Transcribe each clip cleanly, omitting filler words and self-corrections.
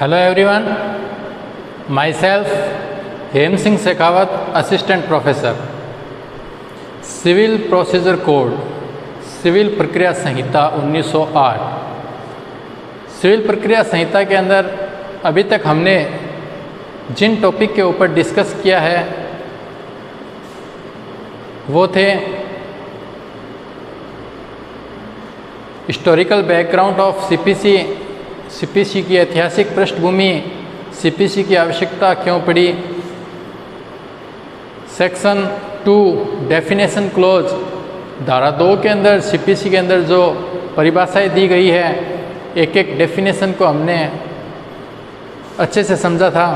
Hello everyone, myself Hem Singh Shekhawat, assistant professor, civil procedure code, civil प्रक्रिया संहिता 1908। Civil प्रक्रिया संहिता के अंदर अभी तक हमने जिन टॉपिक के ऊपर डिस्कस किया है वो थे हिस्टोरिकल बैकग्राउंड ऑफ सीपीसी की ऐतिहासिक पृष्ठभूमि, सीपीसी की आवश्यकता क्यों पड़ी, सेक्शन 2 डेफिनेशन क्लोज, धारा 2 के अंदर सीपीसी के अंदर जो परिभाषाएं दी गई है, एक एक डेफिनेशन को हमने अच्छे से समझा था।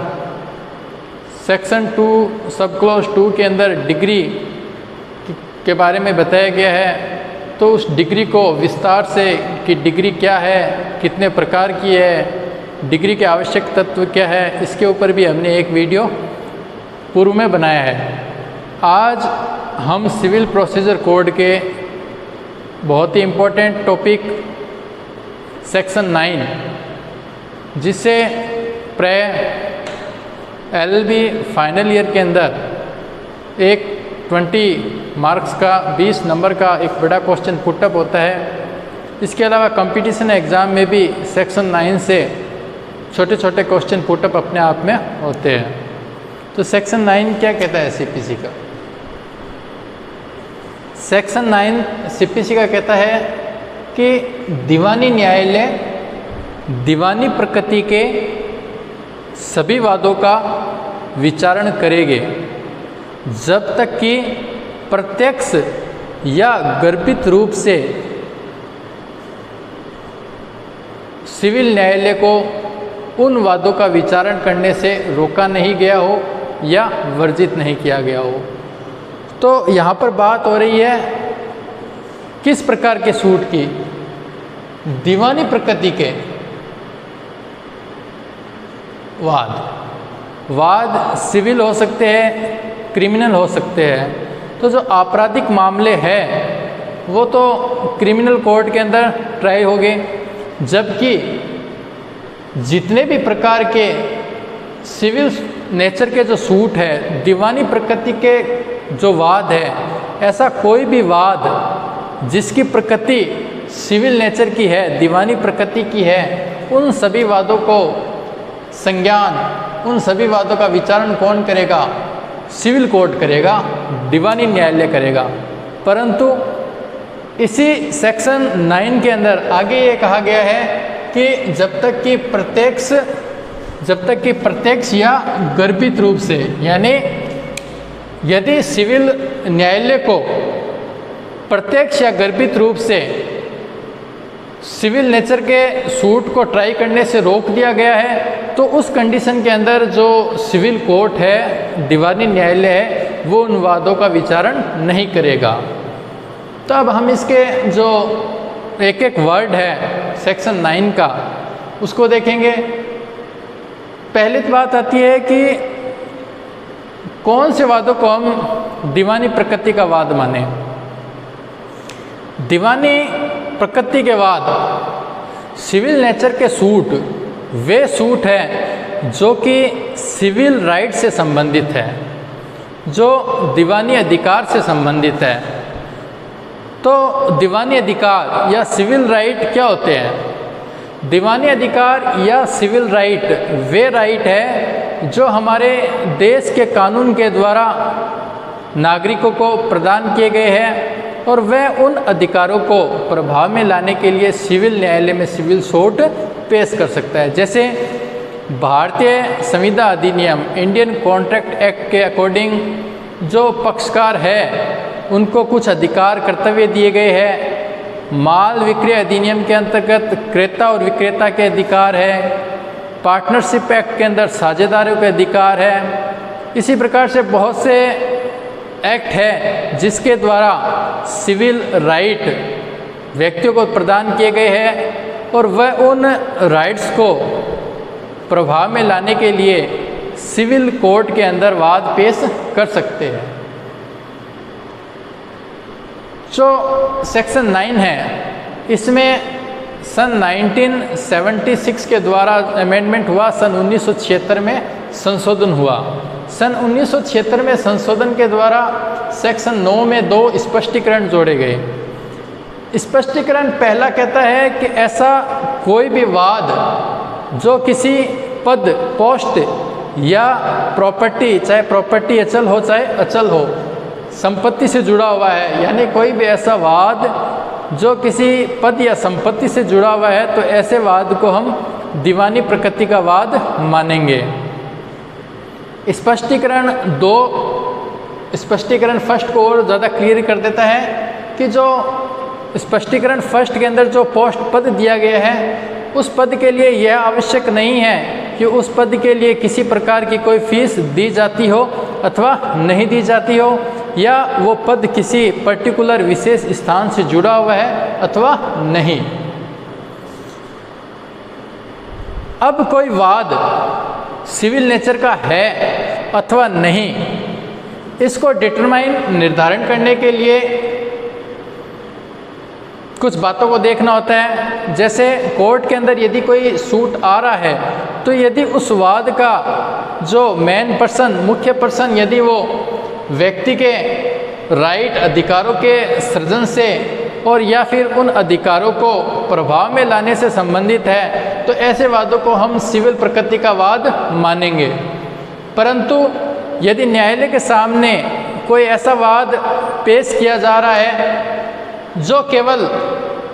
सेक्शन 2 सब क्लोज 2 के अंदर डिग्री के बारे में बताया गया है, तो उस डिग्री को विस्तार से कि डिग्री क्या है, कितने प्रकार की है, डिग्री के आवश्यक तत्व क्या है, इसके ऊपर भी हमने एक वीडियो पूर्व में बनाया है। आज हम सिविल प्रोसीजर कोड के बहुत ही इम्पोर्टेंट टॉपिक सेक्शन 9, जिसे LLB फाइनल ईयर के अंदर एक 20 मार्क्स का 20 नंबर का एक बड़ा क्वेश्चन पुटअप होता है। इसके अलावा कंपटीशन एग्ज़ाम में भी सेक्शन 9 से छोटे छोटे क्वेश्चन पुटअप अपने आप में होते हैं। तो सेक्शन 9 क्या कहता है सीपीसी का? सेक्शन 9 सीपीसी का कहता है कि दीवानी न्यायालय दीवानी प्रकृति के सभी वादों का विचारण करेंगे जब तक कि प्रत्यक्ष या गर्भित रूप से सिविल न्यायालय को उन वादों का विचारण करने से रोका नहीं गया हो या वर्जित नहीं किया गया हो। तो यहाँ पर बात हो रही है किस प्रकार के सूट की? दीवानी प्रकृति के वाद सिविल हो सकते हैं, क्रिमिनल हो सकते हैं। तो जो आपराधिक मामले हैं वो तो क्रिमिनल कोर्ट के अंदर ट्राई होंगे, जबकि जितने भी प्रकार के सिविल नेचर के जो सूट है, दीवानी प्रकृति के जो वाद है, ऐसा कोई भी वाद जिसकी प्रकृति सिविल नेचर की है, दीवानी प्रकृति की है, उन सभी वादों को संज्ञान, उन सभी वादों का विचारण कौन करेगा? सिविल कोर्ट करेगा, दीवानी न्यायालय करेगा। परंतु इसी सेक्शन 9 के अंदर आगे ये कहा गया है कि जब तक कि प्रत्यक्ष या गर्भित रूप से, यानी यदि सिविल न्यायालय को प्रत्यक्ष या गर्भित रूप से सिविल नेचर के सूट को ट्राई करने से रोक दिया गया है, तो उस कंडीशन के अंदर जो सिविल कोर्ट है, दीवानी न्यायालय है, वो उन वादों का विचारण नहीं करेगा। तो अब हम इसके जो एक एक वर्ड है सेक्शन 9 का, उसको देखेंगे। पहली बात आती है कि कौन से वादों को हम दीवानी प्रकृति का वाद माने। दीवानी प्रकृति के वाद, सिविल नेचर के सूट, वे सूट हैं जो कि सिविल राइट से संबंधित है, जो दीवानी अधिकार से संबंधित है। तो दीवानी अधिकार या सिविल राइट क्या होते हैं? दीवानी अधिकार या सिविल राइट वे राइट है जो हमारे देश के कानून के द्वारा नागरिकों को प्रदान किए गए हैं, और वह उन अधिकारों को प्रभाव में लाने के लिए सिविल न्यायालय में सिविल सूट पेश कर सकता है। जैसे भारतीय संविदा अधिनियम, इंडियन कॉन्ट्रैक्ट एक्ट के अकॉर्डिंग जो पक्षकार है उनको कुछ अधिकार कर्तव्य दिए गए हैं। माल विक्रय अधिनियम के अंतर्गत क्रेता और विक्रेता के अधिकार है। पार्टनरशिप एक्ट के अंदर साझेदारों के अधिकार है। इसी प्रकार से बहुत से एक्ट है जिसके द्वारा सिविल राइट व्यक्तियों को प्रदान किए गए हैं, और वह उन राइट्स को प्रभाव में लाने के लिए सिविल कोर्ट के अंदर वाद पेश कर सकते हैं। जो सेक्शन 9 है, इसमें सन 1976 के द्वारा अमेंडमेंट हुआ, सन 1976 में संशोधन हुआ। सन 1976 में संशोधन के द्वारा सेक्शन 9 में 2 स्पष्टीकरण जोड़े गए। स्पष्टीकरण पहला कहता है कि ऐसा कोई भी वाद जो किसी पद, पोस्ट या प्रॉपर्टी, चाहे प्रॉपर्टी अचल हो चाहे अचल हो, संपत्ति से जुड़ा हुआ है, यानी कोई भी ऐसा वाद जो किसी पद या संपत्ति से जुड़ा हुआ है, तो ऐसे वाद को हम दीवानी प्रकृति का वाद मानेंगे। स्पष्टीकरण 2 स्पष्टीकरण फर्स्ट को और ज़्यादा क्लियर कर देता है कि जो स्पष्टीकरण फर्स्ट के अंदर जो पोस्ट पद दिया गया है, उस पद के लिए यह आवश्यक नहीं है कि उस पद के लिए किसी प्रकार की कोई फीस दी जाती हो अथवा नहीं दी जाती हो, या वो पद किसी पर्टिकुलर विशेष स्थान से जुड़ा हुआ है अथवा नहीं। अब कोई वाद सिविल नेचर का है अथवा नहीं, इसको डिटरमाइन निर्धारण करने के लिए कुछ बातों को देखना होता है। जैसे कोर्ट के अंदर यदि कोई सूट आ रहा है, तो यदि उस वाद का जो मेन पर्सन, मुख्य पर्सन, यदि वो व्यक्ति के राइट, अधिकारों के सृजन से और या फिर उन अधिकारों को प्रभाव में लाने से संबंधित है, तो ऐसे वादों को हम सिविल प्रकृति का वाद मानेंगे। परंतु यदि न्यायालय के सामने कोई ऐसा वाद पेश किया जा रहा है जो केवल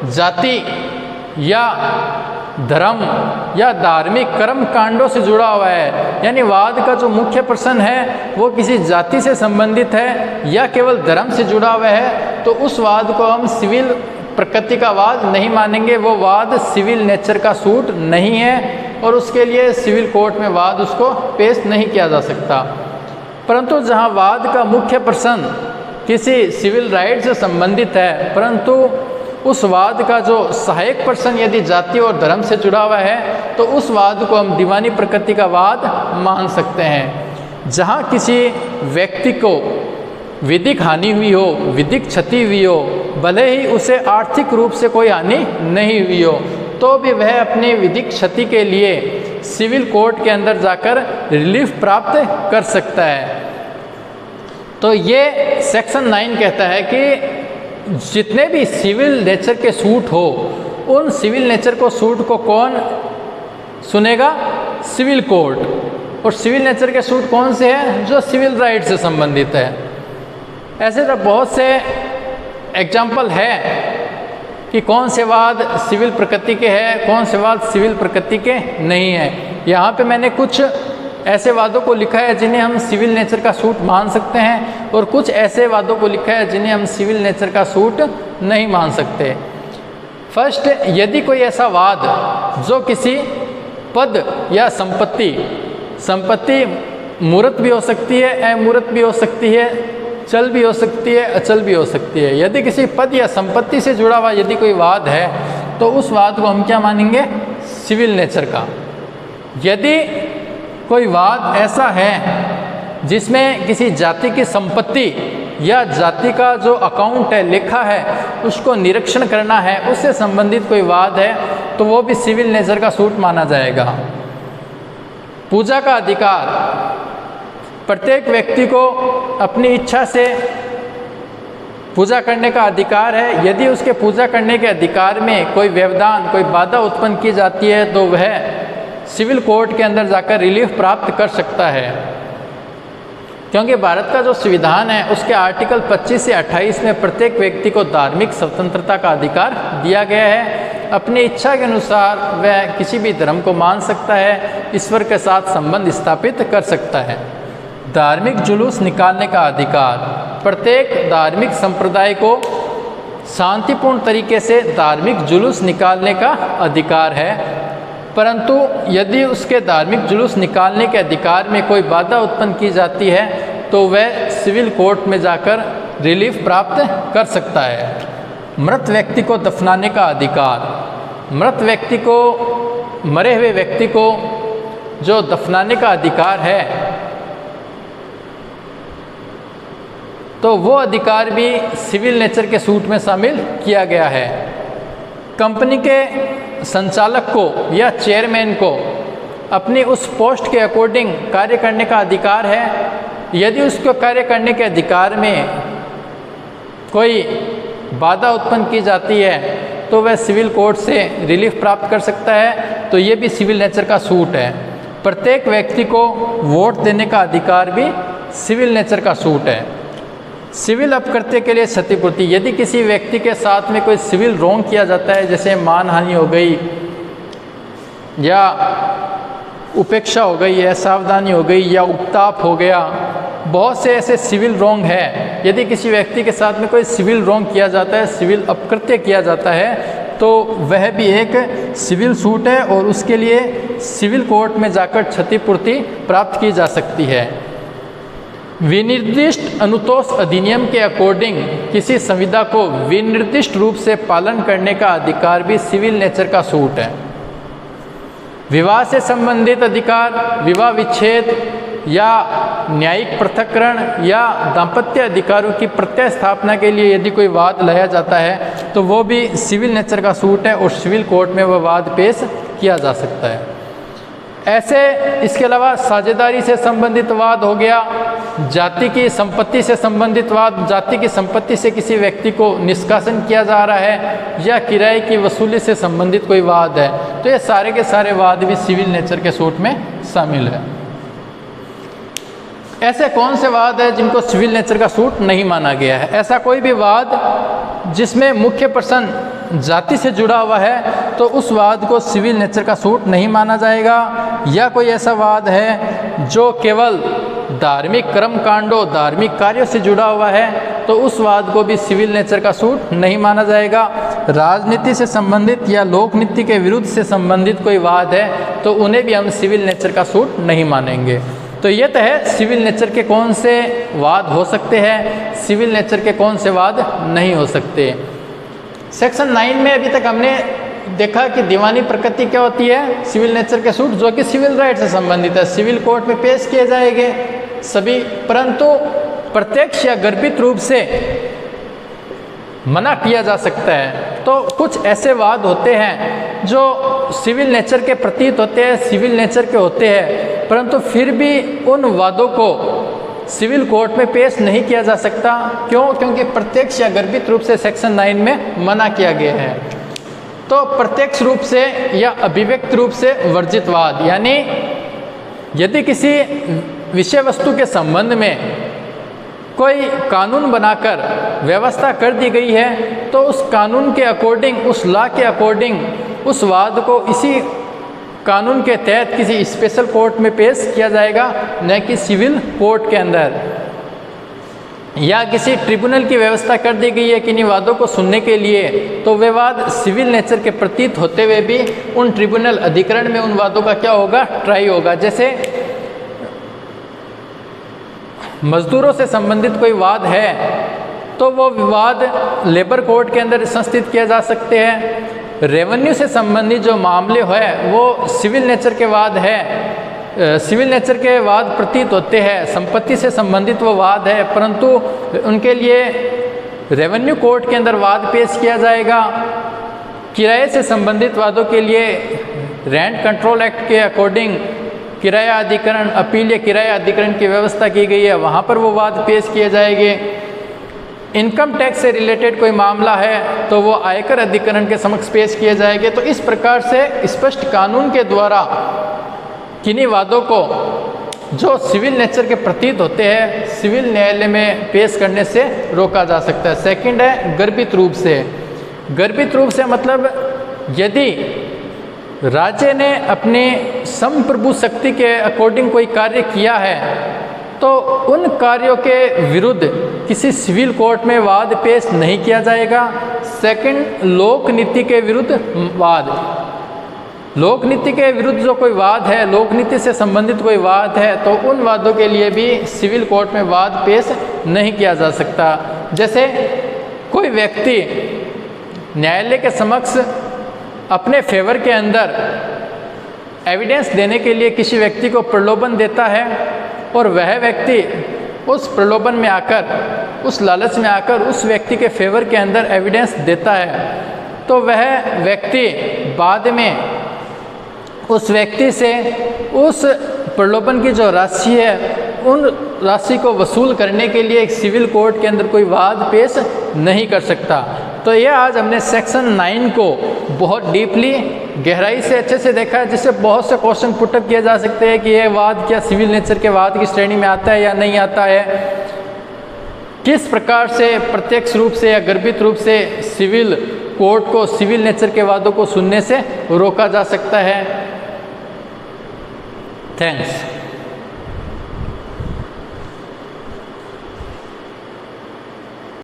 जाति या धर्म या धार्मिक कर्म कांडों से जुड़ा हुआ है, यानी वाद का जो मुख्य प्रश्न है वो किसी जाति से संबंधित है या केवल धर्म से जुड़ा हुआ है, तो उस वाद को हम सिविल प्रकृति का वाद नहीं मानेंगे। वो वाद सिविल नेचर का सूट नहीं है और उसके लिए सिविल कोर्ट में वाद उसको पेश नहीं किया जा सकता। परंतु जहाँ वाद का मुख्य प्रश्न किसी सिविल राइट से संबंधित है, परंतु उस वाद का जो सहायक पर्सन यदि जाति और धर्म से जुड़ा हुआ है, तो उस वाद को हम दीवानी प्रकृति का वाद मान सकते हैं। जहाँ किसी व्यक्ति को विधिक हानि हुई हो, विधिक क्षति हुई हो, भले ही उसे आर्थिक रूप से कोई हानि नहीं हुई हो, तो भी वह अपनी विधिक क्षति के लिए सिविल कोर्ट के अंदर जाकर रिलीफ प्राप्त कर सकता है। तो ये सेक्शन 9 कहता है कि जितने भी सिविल नेचर के सूट हो, उन सिविल नेचर को सूट को कौन सुनेगा? Civil court. और सिविल नेचर के सूट कौन से हैं? जो सिविल राइट से संबंधित है। ऐसे तो बहुत से एग्जाम्पल है कि कौन से वाद सिविल प्रकृति के हैं, कौन से वाद सिविल प्रकृति के नहीं हैं। यहाँ पे मैंने कुछ ऐसे वादों को लिखा है जिन्हें हम सिविल नेचर का सूट मान सकते हैं, और कुछ ऐसे वादों को लिखा है जिन्हें हम सिविल नेचर का सूट नहीं मान सकते। फर्स्ट, यदि कोई ऐसा वाद जो किसी पद या संपत्ति मूर्त भी हो सकती है, अमूर्त भी हो सकती है, चल भी हो सकती है, अचल भी हो सकती है, यदि किसी पद या संपत्ति से जुड़ा हुआ यदि कोई वाद है, तो उस वाद को हम क्या मानेंगे? सिविल नेचर का। यदि कोई वाद ऐसा है जिसमें किसी जाति की संपत्ति या जाति का जो अकाउंट है, लेखा है, उसको निरीक्षण करना है, उससे संबंधित कोई वाद है, तो वो भी सिविल नेचर का सूट माना जाएगा। पूजा का अधिकार, प्रत्येक व्यक्ति को अपनी इच्छा से पूजा करने का अधिकार है। यदि उसके पूजा करने के अधिकार में कोई व्यवधान, कोई बाधा उत्पन्न की जाती है, तो वह सिविल कोर्ट के अंदर जाकर रिलीफ प्राप्त कर सकता है। क्योंकि भारत का जो संविधान है, उसके आर्टिकल 25 से 28 में प्रत्येक व्यक्ति को धार्मिक स्वतंत्रता का अधिकार दिया गया है। अपनी इच्छा के अनुसार वह किसी भी धर्म को मान सकता है, ईश्वर के साथ संबंध स्थापित कर सकता है। धार्मिक जुलूस निकालने का अधिकार, प्रत्येक धार्मिक संप्रदाय को शांतिपूर्ण तरीके से धार्मिक जुलूस निकालने का अधिकार है। परंतु यदि उसके धार्मिक जुलूस निकालने के अधिकार में कोई बाधा उत्पन्न की जाती है, तो वह सिविल कोर्ट में जाकर रिलीफ प्राप्त कर सकता है। मृत व्यक्ति को दफनाने का अधिकार, मृत व्यक्ति को, मरे हुए व्यक्ति को जो दफनाने का अधिकार है, तो वो अधिकार भी सिविल नेचर के सूट में शामिल किया गया है। कंपनी के संचालक को या चेयरमैन को अपनी उस पोस्ट के अकॉर्डिंग कार्य करने का अधिकार है। यदि उसको कार्य करने के अधिकार में कोई बाधा उत्पन्न की जाती है तो वह सिविल कोर्ट से रिलीफ प्राप्त कर सकता है। तो ये भी सिविल नेचर का सूट है। प्रत्येक व्यक्ति को वोट देने का अधिकार भी सिविल नेचर का सूट है। सिविल अपकृत्य के लिए क्षतिपूर्ति, यदि किसी व्यक्ति के साथ में कोई सिविल रॉन्ग किया जाता है, जैसे मानहानि हो गई या उपेक्षा हो गई, असावधानी हो गई या उपताप हो गया, बहुत से ऐसे सिविल रॉन्ग है। यदि किसी व्यक्ति के साथ में कोई सिविल रॉन्ग किया जाता है, सिविल अपकृत्य किया जाता है, तो वह भी एक सिविल सूट है और उसके लिए सिविल कोर्ट में जाकर क्षतिपूर्ति प्राप्त की जा सकती है। विनिर्दिष्ट अनुतोष अधिनियम के अकॉर्डिंग किसी संविदा को विनिर्दिष्ट रूप से पालन करने का अधिकार भी सिविल नेचर का सूट है। विवाह से संबंधित अधिकार, विवाह विच्छेद या न्यायिक पृथक्करण या दाम्पत्य अधिकारों की प्रत्यय स्थापना के लिए यदि कोई वाद लाया जाता है तो वो भी सिविल नेचर का सूट है और सिविल कोर्ट में वह वाद पेश किया जा सकता है। ऐसे इसके अलावा साझेदारी से संबंधित वाद हो गया, जाति की संपत्ति से संबंधित वाद, जाति की संपत्ति से किसी व्यक्ति को निष्कासन किया जा रहा है या किराए की वसूली से संबंधित कोई वाद है, तो ये सारे के सारे वाद भी सिविल नेचर के सूट में शामिल है। ऐसे कौन से वाद है जिनको सिविल नेचर का सूट नहीं माना गया है? ऐसा कोई भी वाद जिसमें मुख्य प्रश्न जाति से जुड़ा हुआ है तो उस वाद को सिविल नेचर का सूट नहीं माना जाएगा। या कोई ऐसा वाद है जो केवल धार्मिक कर्म कांडों, धार्मिक कार्यों से जुड़ा हुआ है तो उस वाद को भी सिविल नेचर का सूट नहीं माना जाएगा। राजनीति से संबंधित या लोक नीति के विरुद्ध से संबंधित कोई वाद है तो उन्हें भी हम सिविल नेचर का सूट नहीं मानेंगे। तो ये तो है सिविल नेचर के कौन से वाद हो सकते हैं, सिविल नेचर के कौन से वाद नहीं हो सकते। सेक्शन 9 में अभी तक हमने देखा कि दीवानी प्रकृति क्या होती है, सिविल नेचर के सूट जो कि सिविल राइट से संबंधित है, सिविल कोर्ट में पेश किए जाएंगे सभी, परंतु प्रत्यक्ष या गर्भित रूप से मना किया जा सकता है। तो कुछ ऐसे वाद होते हैं जो सिविल नेचर के प्रतीत होते हैं, सिविल नेचर के होते हैं, परंतु फिर भी उन वादों को सिविल कोर्ट में पेश नहीं किया जा सकता। क्यों? क्योंकि प्रत्यक्ष या गर्भित रूप से सेक्शन 9 में मना किया गया है। तो प्रत्यक्ष रूप से या अभिव्यक्त रूप से वर्जित वाद, यानी यदि किसी विषय वस्तु के संबंध में कोई कानून बनाकर व्यवस्था कर दी गई है तो उस कानून के अकॉर्डिंग, उस लॉ के अकॉर्डिंग उस वाद को इसी कानून के तहत किसी स्पेशल कोर्ट में पेश किया जाएगा, न कि सिविल कोर्ट के अंदर। या किसी ट्रिब्यूनल की व्यवस्था कर दी गई है किन्हीं वादों को सुनने के लिए, तो वे वाद सिविल नेचर के प्रतीत होते हुए भी उन ट्रिब्यूनल अधिकरण में उन वादों का क्या होगा, ट्राई होगा। जैसे मजदूरों से संबंधित कोई वाद है तो वो विवाद लेबर कोर्ट के अंदर संस्थित किया जा सकते हैं। रेवेन्यू से संबंधित जो मामले है वो सिविल नेचर के वाद है, सिविल नेचर के वाद प्रतीत होते हैं। संपत्ति से संबंधित वो वाद है, परंतु उनके लिए रेवेन्यू कोर्ट के अंदर वाद पेश किया जाएगा। किराए से संबंधित वादों के लिए रेंट कंट्रोल एक्ट के अकॉर्डिंग किराया अधिकरण, अपीलीय किराया अधिकरण की व्यवस्था की गई है, वहाँ पर वो वाद पेश किए जाएंगे। इनकम टैक्स से रिलेटेड कोई मामला है तो वो आयकर अधिकरण के समक्ष पेश किए जाएंगे। तो इस प्रकार से स्पष्ट कानून के द्वारा किन्हीं वादों को जो सिविल नेचर के प्रतीत होते हैं सिविल न्यायालय में पेश करने से रोका जा सकता है। सेकंड है गर्भित रूप से। गर्भित रूप से मतलब यदि राज्य ने अपनी संप्रभु शक्ति के अकॉर्डिंग कोई कार्य किया है तो उन कार्यों के विरुद्ध किसी सिविल कोर्ट में वाद पेश नहीं किया जाएगा। सेकंड, लोक नीति के विरुद्ध वाद। लोक नीति के विरुद्ध जो कोई वाद है, लोक नीति से संबंधित कोई वाद है, तो उन वादों के लिए भी सिविल कोर्ट में वाद पेश नहीं किया जा सकता। जैसे कोई व्यक्ति न्यायालय के समक्ष अपने फेवर के अंदर एविडेंस देने के लिए किसी व्यक्ति को प्रलोभन देता है और वह व्यक्ति उस प्रलोभन में आकर, उस लालच में आकर उस व्यक्ति के फेवर के अंदर एविडेंस देता है, तो वह व्यक्ति बाद में उस व्यक्ति से उस प्रलोभन की जो राशि है उन राशि को वसूल करने के लिए एक सिविल कोर्ट के अंदर कोई वाद पेश नहीं कर सकता। तो यह आज हमने सेक्शन 9 को बहुत डीपली गहराई से अच्छे से देखा है, जिससे बहुत से क्वेश्चन पुटअप किए जा सकते हैं कि यह वाद क्या सिविल नेचर के वाद की श्रेणी में आता है या नहीं आता है, किस प्रकार से प्रत्यक्ष रूप से या गर्भित रूप से सिविल कोर्ट को सिविल नेचर के वादों को सुनने से रोका जा सकता है। थैंक्स।